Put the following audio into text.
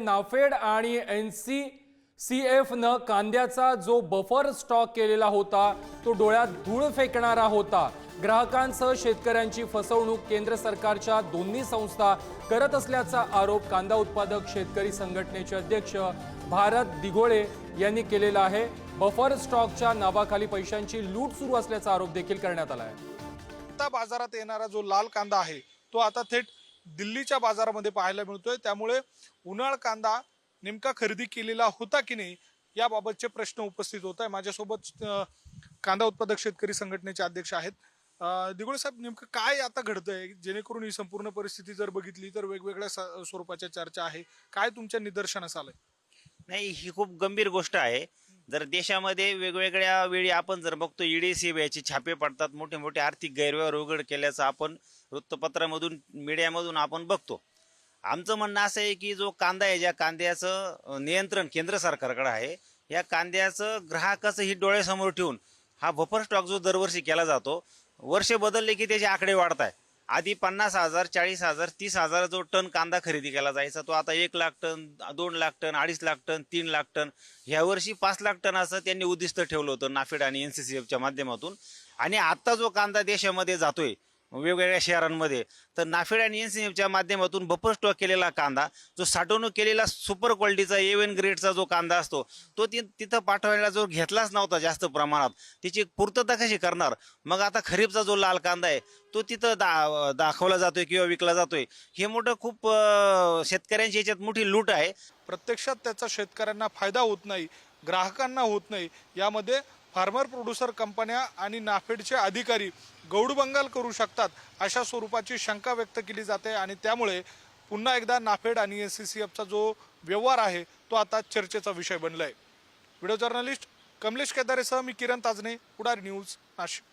नाफेड आणि NCCF न कांद्याचा जो बफर स्टॉक केलेला होता तो डोळ्यात धूळ फेकणारा होता। ग्राहकांसह शेतकऱ्यांची फसवणूक केंद्र सरकारच्या दोन्ही संस्था करत असल्याचा आरोप कांदा उत्पादक शेतकरी संघटनेचे अध्यक्ष भारत दिघोळे यांनी केलेला आहे। बफर स्टॉकच्या नावाखाली पैशांची लूट सुरू असल्याचा आरोप देखील करण्यात आला आहे। आता बाजारात येणारा जो लाल कांदा आहे तो आता थेट दिल्लीच्या बाजारामध्ये पाहायला मिळतोय। त्यामुळे उन्हाळ कांदा नेमका खरेदी केलेला होता की नाही याबाबतचे प्रश्न उपस्थित होत आहे। माझ्यासोबत कांदा उत्पादक शेतकरी संघटनेचे अध्यक्ष आहेत। दिघोळे साहेब, नेमकं काय आता घडतंय जेणेकरून ही संपूर्ण परिस्थिती जर बघितली तर वेगवेगळ्या स्वरूपाच्या चर्चा आहे, काय तुमच्या निदर्शनास आलंय? नाही, ही खूप गंभीर गोष्ट आहे। जर देशामध्ये वेगवेगळ्या वेळी आपण जर बघतो ईडी सीबीआयचे छापे पडतात, मोठे मोठे आर्थिक गैरव्यवहार उघड केल्याचं आपण वृत्तपत्रामधून मीडियामधून आपण बघतो। आमचं म्हणणं असं आहे की जो कांदा आहे, ज्या कांद्याचं नियंत्रण केंद्र सरकारकडे आहे, या कांद्याचं ग्राहकाचं ही डोळ्यासमोर ठेवून हा बफर स्टॉक जो दरवर्षी केला जातो, वर्ष बदलले की त्याचे आकडे वाढत आहे। आधी 50,000, 40,000, 30,000 जो टन कांदा खरेदी केला जायचा तो आता 1 lakh ton, 2 lakh ton, 2.5 lakh ton, 3 lakh ton, ह्या वर्षी 5 लाख टन असं त्यांनी उद्दिष्ट ठेवलं होतं नाफेड आणि NCCFच्या माध्यमातून। आणि आता जो कांदा देशामध्ये जातोय वेगवेगळ्या शहरांमध्ये, तर नाफेड आणि NCCFच्या माध्यमातून बफर स्टॉक केलेला कांदा, जो साठवणूक केलेला सुपर क्वालिटीचा A1 ग्रेडचा जो कांदा असतो तो तिथं पाठवायला जो घेतलाच नव्हता जास्त प्रमाणात, त्याची पूर्तता कशी करणार? मग आता खरीपचा जो लाल कांदा आहे तो तिथं दाखवला जातोय किंवा विकला जातोय। हे मोठं खूप शेतकऱ्यांच्या याच्यात मोठी लूट आहे। प्रत्यक्षात त्याचा शेतकऱ्यांना फायदा होत नाही, ग्राहकांना होत नाही। यामध्ये फार्मर प्रोड्युसर कंपन्या आणि नाफेडचे अधिकारी गौडबंगाल करू शकतात अशा स्वरूपाची शंका व्यक्त केली जाते। आणि त्यामुळे पुन्हा एकदा नाफेड आणि NCCFचा जो व्यवहार आहे तो आता चर्चेचा विषय बनलाय। व्हिडिओ जर्नलिस्ट कमलेश केदारेसह मी किरण ताजने, पुढारी न्यूज, नाशिक।